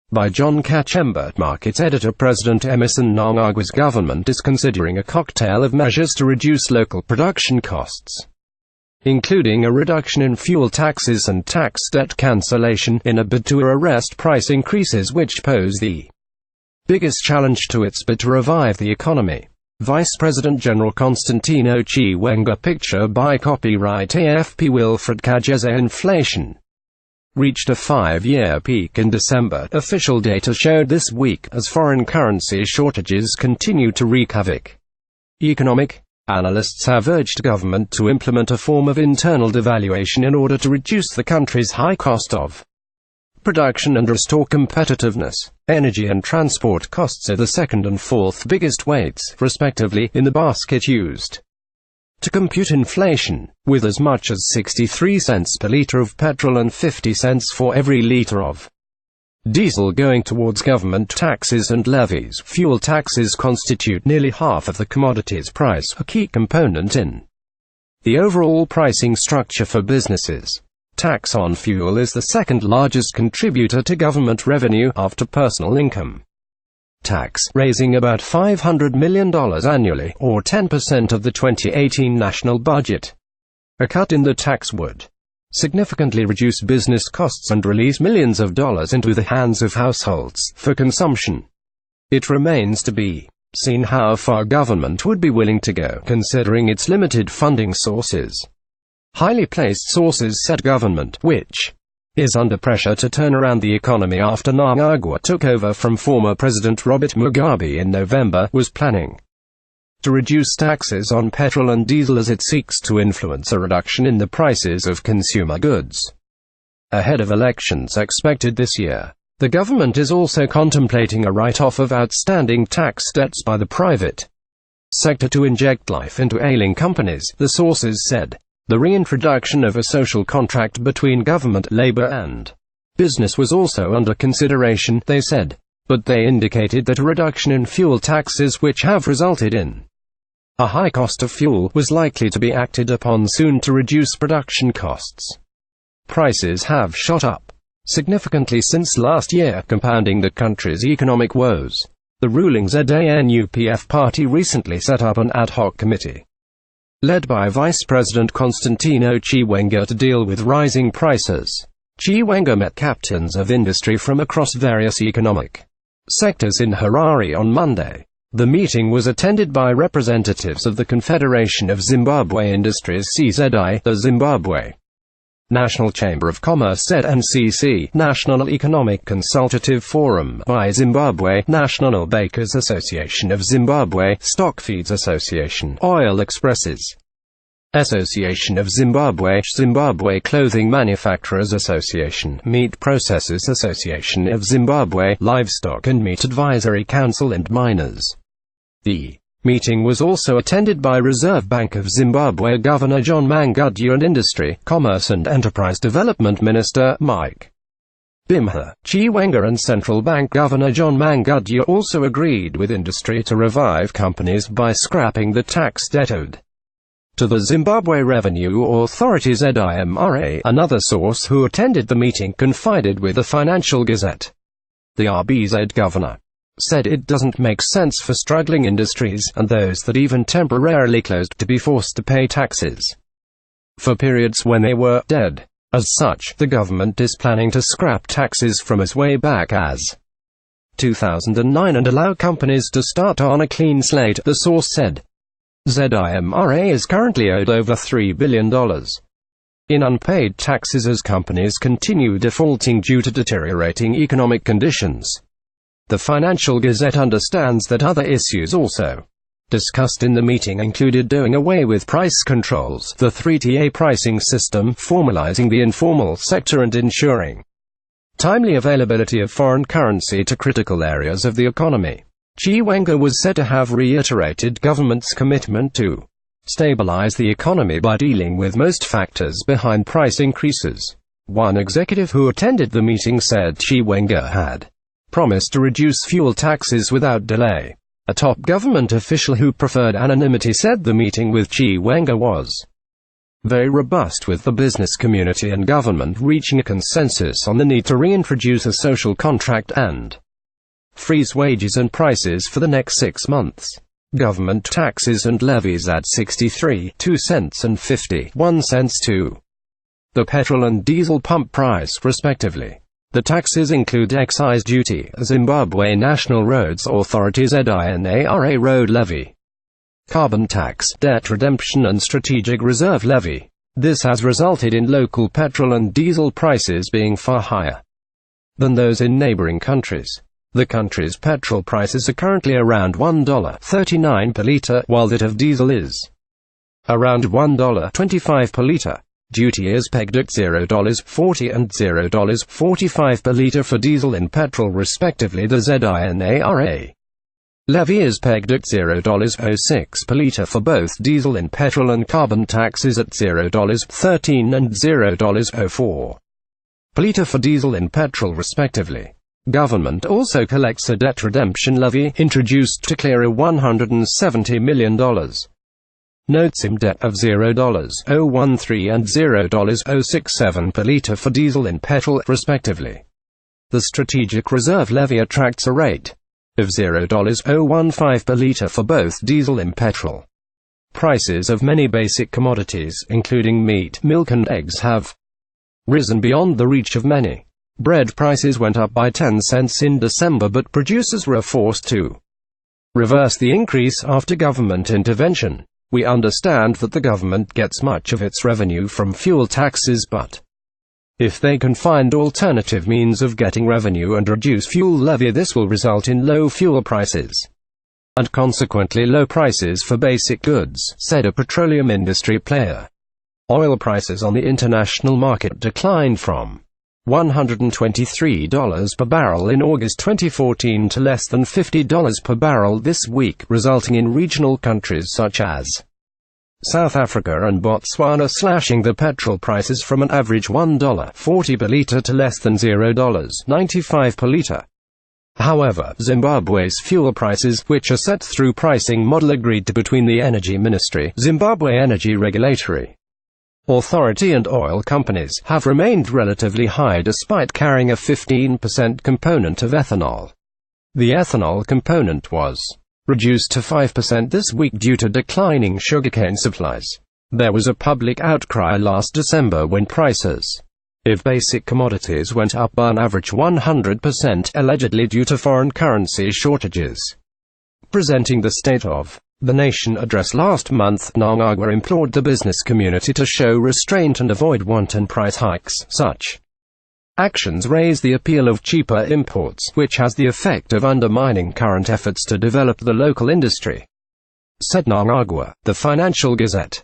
By John Kachemba, Markets Editor. President Emerson Mnangagwa's government is considering a cocktail of measures to reduce local production costs, including a reduction in fuel taxes and tax debt cancellation, in a bid to arrest price increases which pose the biggest challenge to its bid to revive the economy. Vice President General Constantino Chiwenga. Picture by copyright AFP. Wilfred Kageze. Inflation reached a 5-year peak in December, official data showed this week, as foreign currency shortages continue to wreak havoc. Economic analysts have urged government to implement a form of internal devaluation in order to reduce the country's high cost of production and restore competitiveness. Energy and transport costs are the second and fourth biggest weights, respectively, in the basket used to compute inflation, with as much as 63 cents per litre of petrol and 50 cents for every litre of diesel going towards government taxes and levies. Fuel taxes constitute nearly half of the commodity's price, a key component in the overall pricing structure for businesses. Tax on fuel is the second largest contributor to government revenue, after personal income tax, raising about $500 million annually, or 10% of the 2018 national budget. A cut in the tax would significantly reduce business costs and release millions of dollars into the hands of households for consumption. It remains to be seen how far government would be willing to go, considering its limited funding sources. Highly placed sources said government, which is under pressure to turn around the economy after Mnangagwa took over from former President Robert Mugabe in November, was planning to reduce taxes on petrol and diesel as it seeks to influence a reduction in the prices of consumer goods. Ahead of elections expected this year, the government is also contemplating a write-off of outstanding tax debts by the private sector to inject life into ailing companies, the sources said. The reintroduction of a social contract between government, labor and business was also under consideration, they said, but they indicated that a reduction in fuel taxes, which have resulted in a high cost of fuel, was likely to be acted upon soon to reduce production costs. Prices have shot up significantly since last year, compounding the country's economic woes. The ruling ZANU-PF party recently set up an ad hoc committee led by Vice President Constantino Chiwenga to deal with rising prices. Chiwenga met captains of industry from across various economic sectors in Harare on Monday. The meeting was attended by representatives of the Confederation of Zimbabwe Industries (CZI), the Zimbabwe National Chamber of Commerce (ZNCC), National Economic Consultative Forum by Zimbabwe, National Bakers Association of Zimbabwe, Stockfeeds Association, Oil Expresses Association of Zimbabwe, Zimbabwe Clothing Manufacturers Association, Meat Processors Association of Zimbabwe, Livestock and Meat Advisory Council, and miners. The meeting was also attended by Reserve Bank of Zimbabwe Governor John Mangudya and Industry, Commerce and Enterprise Development Minister Mike Bimha. Chiwenga and Central Bank Governor John Mangudya also agreed with industry to revive companies by scrapping the tax debt owed to the Zimbabwe Revenue Authority (ZIMRA). Another source who attended the meeting confided with the Financial Gazette. The RBZ governor said it doesn't make sense for struggling industries, and those that even temporarily closed, to be forced to pay taxes for periods when they were dead. As such, the government is planning to scrap taxes from as way back as 2009 and allow companies to start on a clean slate, the source said. ZIMRA is currently owed over $3 billion in unpaid taxes as companies continue defaulting due to deteriorating economic conditions. The Financial Gazette understands that other issues also discussed in the meeting included doing away with price controls, the 3TA pricing system, formalizing the informal sector, and ensuring timely availability of foreign currency to critical areas of the economy. Chiwenga was said to have reiterated government's commitment to stabilize the economy by dealing with most factors behind price increases. One executive who attended the meeting said Chiwenga had promised to reduce fuel taxes without delay. A top government official who preferred anonymity said the meeting with Chiwenga was very robust, with the business community and government reaching a consensus on the need to reintroduce a social contract and freeze wages and prices for the next 6 months. Government taxes and levies add 63.2 cents and 51 cents to the petrol and diesel pump price, respectively. The taxes include excise duty, Zimbabwe National Roads Authority's ZINARA road levy, carbon tax, debt redemption and strategic reserve levy. This has resulted in local petrol and diesel prices being far higher than those in neighboring countries. The country's petrol prices are currently around $1.39 per litre, while that of diesel is around $1.25 per litre. Duty is pegged at $0.40 and $0.45 per litre for diesel and petrol, respectively. The ZINARA levy is pegged at $0.06 per litre for both diesel and petrol, and carbon taxes at $0.13 and $0.04 per litre for diesel and petrol, respectively. Government also collects a debt redemption levy, introduced to clear a $170 million notes debt of $0.013 and $0.067 per litre for diesel and petrol, respectively. The strategic reserve levy attracts a rate of $0.015 per litre for both diesel and petrol. Prices of many basic commodities, including meat, milk and eggs, have risen beyond the reach of many. Bread prices went up by 10 cents in December, but producers were forced to reverse the increase after government intervention. We understand that the government gets much of its revenue from fuel taxes, but if they can find alternative means of getting revenue and reduce fuel levy, this will result in low fuel prices and consequently low prices for basic goods, said a petroleum industry player. Oil prices on the international market declined from $123 per barrel in August 2014 to less than $50 per barrel this week, resulting in regional countries such as South Africa and Botswana slashing the petrol prices from an average $1.40 per litre to less than $0.95 per litre. However, Zimbabwe's fuel prices, which are set through pricing model agreed to between the Energy Ministry, Zimbabwe Energy Regulatory Authority and oil companies, have remained relatively high despite carrying a 15% component of ethanol. The ethanol component was reduced to 5% this week due to declining sugarcane supplies. There was a public outcry last December when prices of basic commodities went up by an average 100%, allegedly due to foreign currency shortages. Presenting the State of the Nation address last month, Mnangagwa implored the business community to show restraint and avoid wanton price hikes. Such actions raise the appeal of cheaper imports, which has the effect of undermining current efforts to develop the local industry, said Mnangagwa. The Financial Gazette.